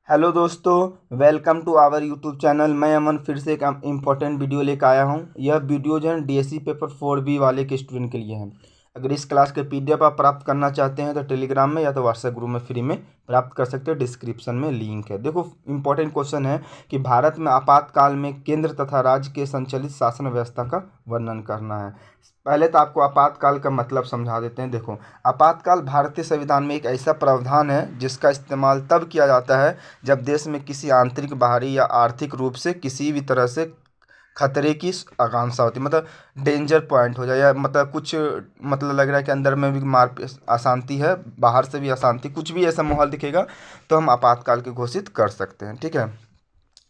Hello दोस्तों, welcome to our YouTube channel. मैं अमन फिर से एक इम्पोर्टेंट वीडियो लेकर आया हूँ। यह वीडियो जो है डीएससी पेपर 4B वाले के स्टूडेंट के लिए है। अगर इस क्लास के पीडीएफ आप प्राप्त करना चाहते हैं तो टेलीग्राम में या तो व्हाट्सएप ग्रुप में फ्री में प्राप्त कर सकते हैं। डिस्क्रिप्शन में लिंक है। देखो, इम्पोर्टेंट क्वेश्चन है कि भारत में आपातकाल में केंद्र तथा राज्य के संचालित शासन व्यवस्था का वर्णन करना है। पहले तो आपको आपातकाल का मतलब समझा देते हैं। देखो, आपातकाल भारतीय संविधान में एक ऐसा प्रावधान है जिसका इस्तेमाल तब किया जाता है जब देश में किसी आंतरिक, बाहरी या आर्थिक रूप से किसी भी तरह से खतरे की आकांक्षा होती है। मतलब डेंजर पॉइंट हो जाए, या मतलब कुछ मतलब लग रहा है कि अंदर में भी मार अशांति है, बाहर से भी अशांति, कुछ भी ऐसा माहौल दिखेगा तो हम आपातकाल की घोषित कर सकते हैं। ठीक है,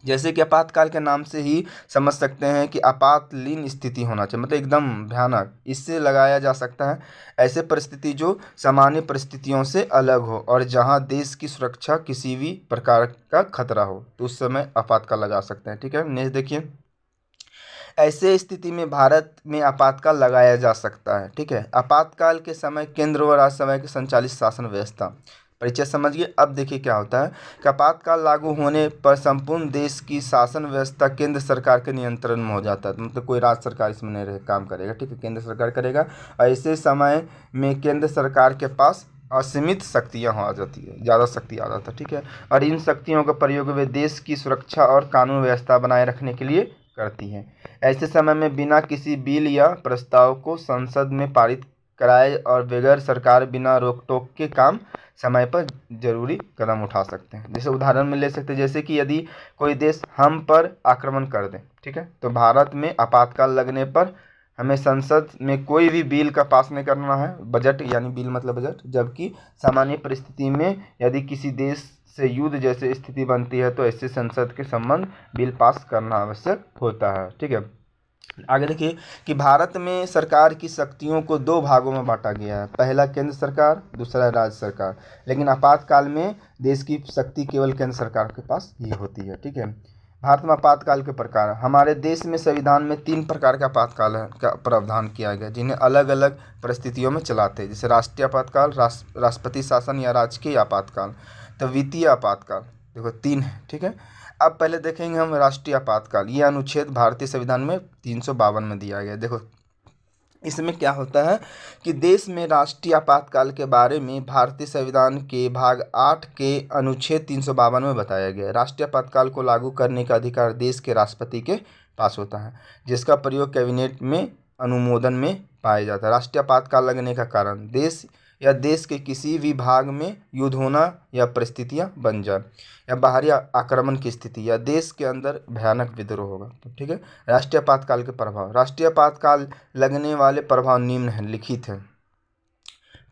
जैसे कि आपातकाल के नाम से ही समझ सकते हैं कि आपातलीन स्थिति होना चाहिए, मतलब एकदम भयानक। इससे लगाया जा सकता है ऐसे परिस्थिति जो सामान्य परिस्थितियों से अलग हो और जहां देश की सुरक्षा किसी भी प्रकार का खतरा हो, तो उस समय आपातकाल लगा सकते हैं। ठीक है, नेक्स्ट देखिए। ऐसे स्थिति में भारत में आपातकाल लगाया जा सकता है। ठीक है, आपातकाल के समय केंद्र और राज्य समय की संचालित शासन व्यवस्था परिचय समझिए। अब देखिए क्या होता है कि आपातकाल लागू होने पर संपूर्ण देश की शासन व्यवस्था केंद्र सरकार के नियंत्रण में हो जाता है। तो मतलब कोई राज्य सरकार इसमें नहीं रहे, काम करेगा। ठीक है, केंद्र सरकार करेगा। ऐसे समय में केंद्र सरकार के पास असीमित शक्तियाँ हो आ जाती है, ज़्यादा शक्ति आ जाता है। ठीक है, और इन शक्तियों का प्रयोग वे देश की सुरक्षा और कानून व्यवस्था बनाए रखने के लिए करती हैं। ऐसे समय में बिना किसी बिल या प्रस्ताव को संसद में पारित कराए और बगैर सरकार बिना रोक टोक के काम समय पर जरूरी कदम उठा सकते हैं। जैसे उदाहरण में ले सकते हैं, जैसे कि यदि कोई देश हम पर आक्रमण कर दे, ठीक है, तो भारत में आपातकाल लगने पर हमें संसद में कोई भी बिल का पास नहीं करना है। बजट यानी बिल मतलब बजट। जबकि सामान्य परिस्थिति में यदि किसी देश से युद्ध जैसे स्थिति बनती है तो ऐसे संसद के संबंध बिल पास करना आवश्यक होता है। ठीक है, आगे देखिए कि भारत में सरकार की शक्तियों को दो भागों में बांटा गया है। पहला केंद्र सरकार, दूसरा राज्य सरकार। लेकिन आपातकाल में देश की शक्ति केवल केंद्र सरकार के पास ही होती है। ठीक है, भारत में आपातकाल के प्रकार। हमारे देश में संविधान में 3 प्रकार का आपातकाल है का प्रावधान किया गया, जिन्हें अलग अलग परिस्थितियों में चलाते हैं। जैसे राष्ट्रीय आपातकाल, राष्ट्रपति शासन या राजकीय आपातकाल। तो वित्तीय आपातकाल देखो 3 है। ठीक है, अब पहले देखेंगे हम राष्ट्रीय आपातकाल। ये अनुच्छेद भारतीय संविधान में 352 में दिया गया है। देखो, इसमें क्या होता है कि देश में राष्ट्रीय आपातकाल के बारे में भारतीय संविधान के भाग 8 के अनुच्छेद 352 में बताया गया है। राष्ट्रीय आपातकाल को लागू करने का अधिकार देश के राष्ट्रपति के पास होता है, जिसका प्रयोग कैबिनेट में अनुमोदन में पाया जाता है। राष्ट्रीय आपातकाल लगने का कारण देश या देश के किसी भी भाग में युद्ध होना या परिस्थितियां बन जाए, या बाहरी आक्रमण की स्थिति, या देश के अंदर भयानक विद्रोह होगा। तो ठीक है, राष्ट्रीय आपातकाल के प्रभाव। राष्ट्रीय आपातकाल लगने वाले प्रभाव निम्नलिखित हैं।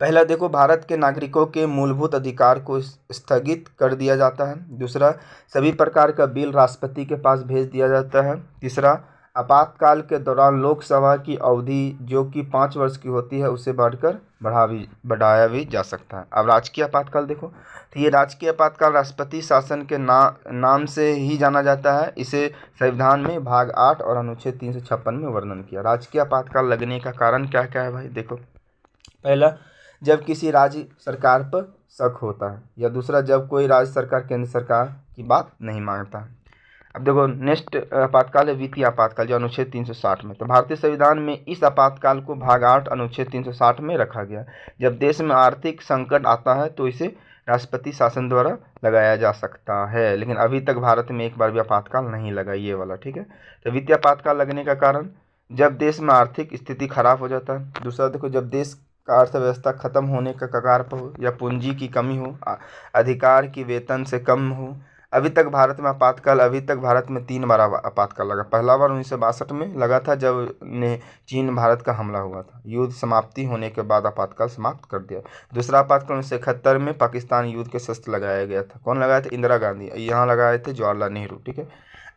पहला देखो, भारत के नागरिकों के मूलभूत अधिकार को स्थगित कर दिया जाता है। दूसरा, सभी प्रकार का बिल राष्ट्रपति के पास भेज दिया जाता है। तीसरा, आपातकाल के दौरान लोकसभा की अवधि जो कि 5 वर्ष की होती है उसे बढ़ाकर बढ़ाया भी जा सकता है। अब राजकीय आपातकाल देखो, तो ये राजकीय आपातकाल राष्ट्रपति शासन के नाम से ही जाना जाता है। इसे संविधान में भाग 8 और अनुच्छेद 356 में वर्णन किया। राजकीय आपातकाल लगने का कारण क्या क्या है भाई? देखो, पहला, जब किसी राज्य सरकार पर शक होता है, या दूसरा, जब कोई राज्य सरकार केंद्र सरकार की बात नहीं मानता है। अब देखो, नेक्स्ट आपातकाल है वित्तीय आपातकाल, जो अनुच्छेद 360 में। तो भारतीय संविधान में इस आपातकाल को भाग 8 अनुच्छेद 360 में रखा गया। जब देश में आर्थिक संकट आता है तो इसे राष्ट्रपति शासन द्वारा लगाया जा सकता है। लेकिन अभी तक भारत में एक बार भी आपातकाल नहीं लगा, ये वाला। ठीक है, तो वित्तीय आपातकाल लगने का कारण जब देश में आर्थिक स्थिति खराब हो जाता है। दूसरा देखो, जब देश का अर्थव्यवस्था खत्म होने का कगार पर हो, या पूंजी की कमी हो, अधिकार की वेतन से कम हो। अभी तक भारत में 3 बार आपातकाल लगा। पहला बार 1962 में लगा था, जब ने चीन भारत का हमला हुआ था। युद्ध समाप्ति होने के बाद आपातकाल समाप्त कर दिया। दूसरा आपातकाल 1971 में पाकिस्तान युद्ध के शस्त्र लगाया गया था। कौन लगाया था? इंदिरा गांधी। यहाँ लगाए थे जवाहरलाल नेहरू। ठीक है,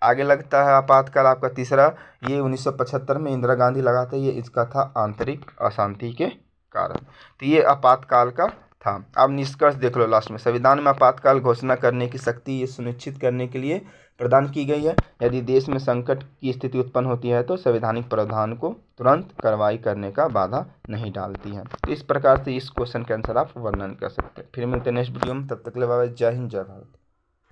आगे लगता है आपातकाल आपका तीसरा, ये 1975 में इंदिरा गांधी लगाते। ये इसका था आंतरिक अशांति के कारण। तो ये आपातकाल का था। अब निष्कर्ष देख लो लास्ट में। संविधान में आपातकाल घोषणा करने की शक्ति ये सुनिश्चित करने के लिए प्रदान की गई है, यदि देश में संकट की स्थिति उत्पन्न होती है तो संवैधानिक प्रावधान को तुरंत कार्रवाई करने का बाधा नहीं डालती है। तो इस प्रकार से इस क्वेश्चन के आंसर आप वर्णन कर सकते हैं। फिर मिलते हैं नेक्स्ट वीडियो में, तब तक के लिए बाय बाय। जय हिंद, जय भारत।